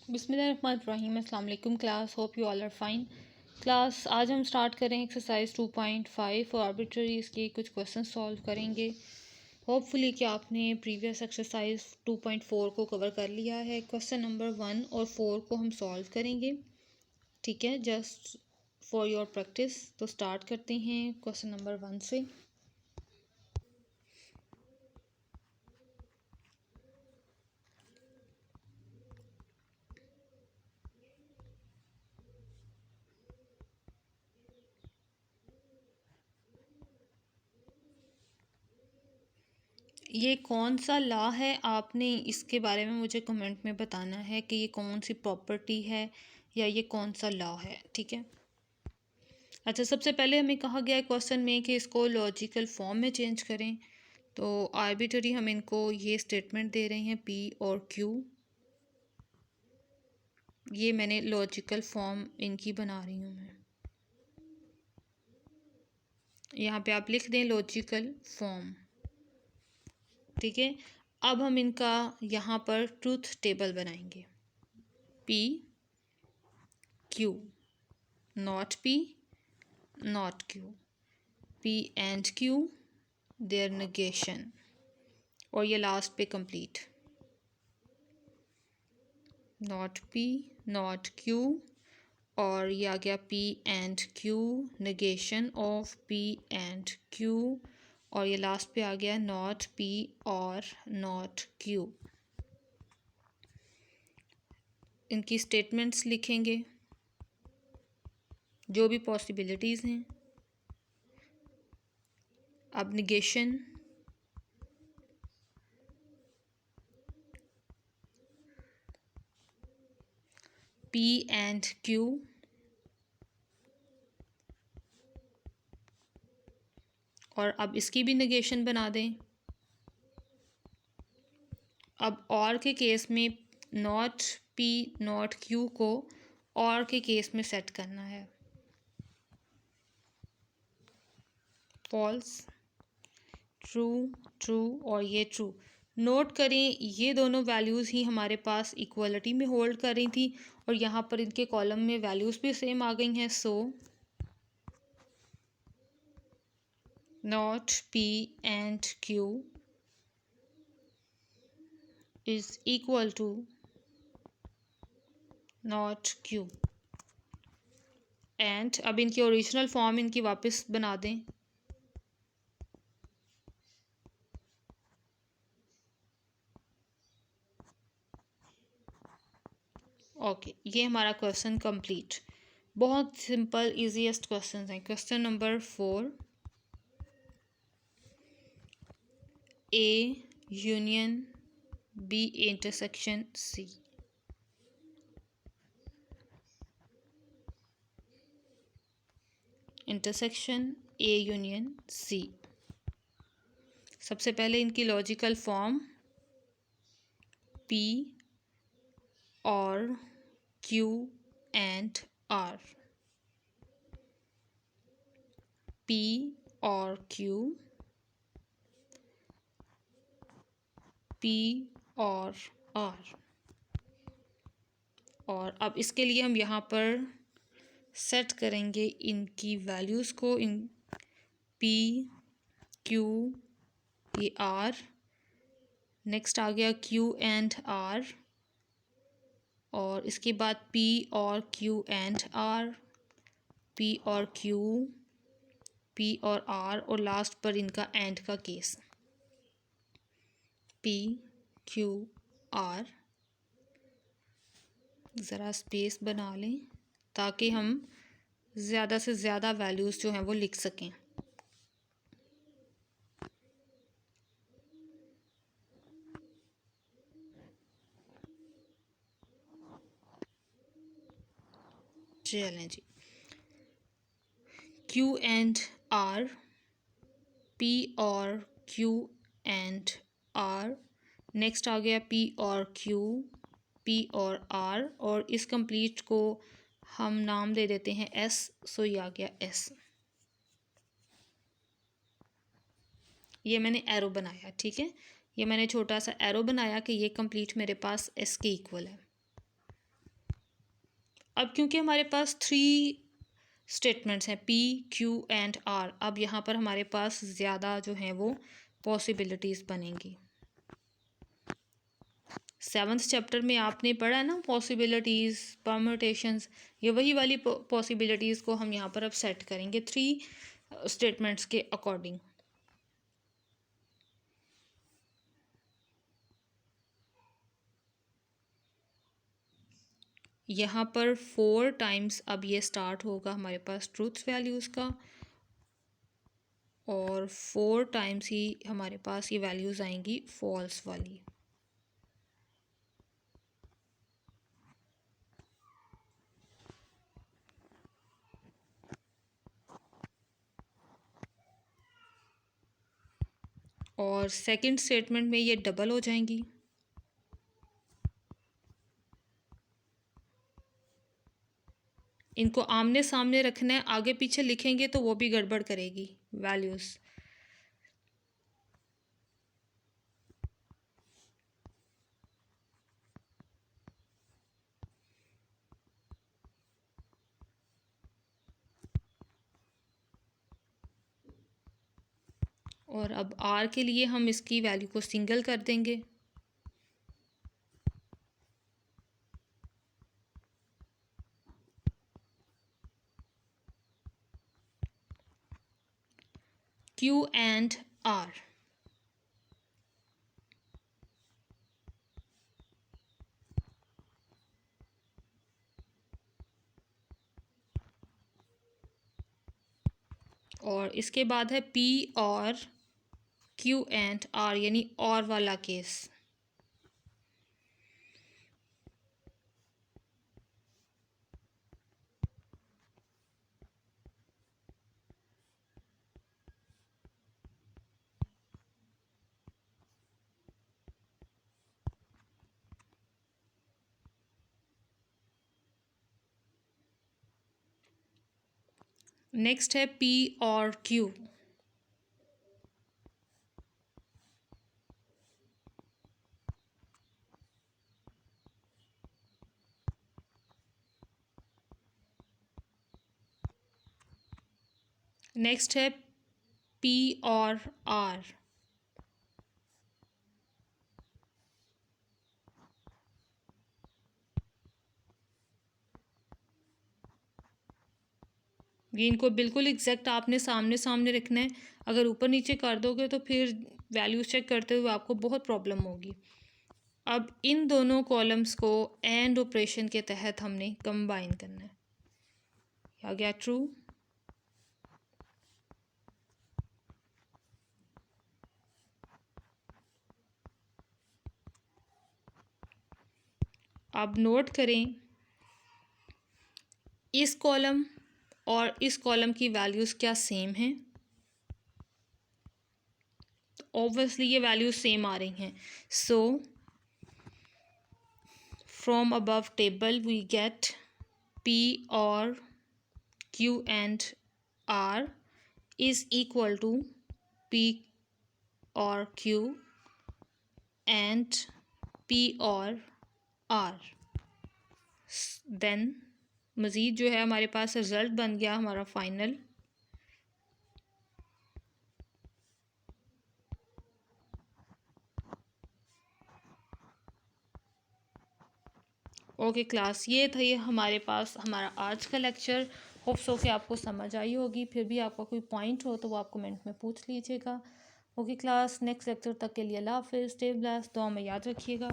बिस्मिल्लाहिर्रहमानिर्रहीम। अस्सलाम वालेकुम class, hope you all are fine. Class आज हम स्टार्ट करें एक्सरसाइज 2.5 और आर्बिट्ररीज के कुछ क्वेश्चन सॉल्व करेंगे। होपफुली कि आपने प्रीवियस एक्सरसाइज 2.4 को कवर कर लिया है। क्वेश्चन नंबर 1 और 4 को हम सॉल्व करेंगे, ठीक है, जस्ट फॉर योर प्रैक्टिस। तो स्टार्ट करते हैं क्वेश्चन नंबर 1 से। ये कौन सा लॉ है, आपने इसके बारे में मुझे कमेंट में बताना है कि ये कौन सी प्रॉपर्टी है या ये कौन सा लॉ है, ठीक है। अच्छा, सबसे पहले हमें कहा गया है क्वेश्चन में कि इसको लॉजिकल फॉर्म में चेंज करें। तो आर्बिट्ररी हम इनको ये स्टेटमेंट दे रहे हैं पी और क्यू। ये मैंने लॉजिकल फॉर्म इनकी बना रही हूँ मैं। यहाँ पे आप लिख दें लॉजिकल फॉर्म, ठीक है। अब हम इनका यहाँ पर ट्रूथ टेबल बनाएंगे। P q, not p, not q, p and q, their negation, और ये लास्ट पे complete. Not p, not q, और ये आ गया p and q, negation of p and q, और ये लास्ट पे आ गया नॉट पी और नॉट क्यू। इनकी स्टेटमेंट्स लिखेंगे जो भी पॉसिबिलिटीज़ हैं। अब निगेशन, पी एंड क्यू, और अब इसकी भी निगेशन बना दें। अब और के केस में नॉट पी नॉट क्यू को और के केस में सेट करना है। फॉल्स, ट्रू, ट्रू, और ये ट्रू। नोट करें ये दोनों वैल्यूज़ ही हमारे पास इक्वलिटी में होल्ड कर रही थी और यहाँ पर इनके कॉलम में वैल्यूज़ भी सेम आ गई हैं। So not p and q is equal to not q. And अब इनकी ओरिजिनल फॉर्म इनकी वापस बना दें। ओके, ये हमारा क्वेश्चन कंप्लीट। बहुत सिंपल इजीएस्ट क्वेश्चन है। Question number 4, A union B intersection C. Intersection A union C. सबसे पहले इनकी लॉजिकल फॉर्म पी और क्यू एंड आर। पी और क्यू, पी और आर। और अब इसके लिए हम यहाँ पर सेट करेंगे इनकी वैल्यूज़ को। इन पी क्यू, ये आर, नेक्स्ट आ गया क्यू एंड आर, और इसके बाद पी और क्यू एंड आर, पी और क्यू, पी और आर, और लास्ट पर इनका एंड का केस पी क्यू आर। ज़रा स्पेस बना लें ताकि हम ज़्यादा से ज़्यादा वैल्यूज़ जो हैं वो लिख सकें। चलें जी, क्यू एंड आर, पी और क्यू एंड आर, नेक्स्ट आ गया पी और क्यू, पी और आर, और इस कंप्लीट को हम नाम दे देते हैं एस। सो ये आ गया एस। ये मैंने एरो बनाया, ठीक है, ये मैंने छोटा सा एरो बनाया कि ये कंप्लीट मेरे पास एस के इक्वल है। अब क्योंकि हमारे पास 3 स्टेटमेंट्स हैं P, Q एंड R, अब यहाँ पर हमारे पास ज़्यादा जो हैं वो पॉसिबिलिटीज़ बनेंगी। 7th चैप्टर में आपने पढ़ा है ना पॉसिबिलिटीज़, परम्यूटेशंस, ये वही वाली पॉसिबिलिटीज़ को हम यहाँ पर अब सेट करेंगे 3 स्टेटमेंट्स के अकॉर्डिंग। यहाँ पर 4 टाइम्स अब ये स्टार्ट होगा हमारे पास ट्रूथ वैल्यूज़ का, और 4 टाइम्स ही हमारे पास ये वैल्यूज़ आएंगी फॉल्स वाली। और सेकंड स्टेटमेंट में ये डबल हो जाएंगी। इनको आमने सामने रखना है, आगे पीछे लिखेंगे तो वो भी गड़बड़ करेगी वैल्यूज़। और अब R के लिए हम इसकी वैल्यू को सिंगल कर देंगे। Q एंड R, और इसके बाद है P और Q एंड R, यानी और वाला केस। नेक्स्ट है P और Q। नेक्स्ट है P और R। ये इनको बिल्कुल एग्जैक्ट आपने सामने सामने रखना है, अगर ऊपर नीचे कर दोगे तो फिर वैल्यूज चेक करते हुए आपको बहुत प्रॉब्लम होगी। अब इन दोनों कॉलम्स को एंड ऑपरेशन के तहत हमने कंबाइन करना है। आ गया ट्रू। अब नोट करें, इस कॉलम और इस कॉलम की वैल्यूज़ क्या सेम हैं? तो ऑब्वियसली ये वैल्यूज सेम आ रही हैं। So from above table we get P और Q and R is equal to P और Q and P और R। देन मज़ीद जो है हमारे पास रिज़ल्ट बन गया हमारा फाइनल। ओके क्लास, ये था ये हमारे पास हमारा आज का लेक्चर। होप सो कि आपको समझ आई होगी। फिर भी आपका कोई पॉइंट हो तो वो आप कमेंट में पूछ लीजिएगा। ओके क्लास, नेक्स्ट लेक्चर तक के लिए अल्लाह हाफ़िज़, स्टे ब्लेस्ड, दुआ में याद रखिएगा।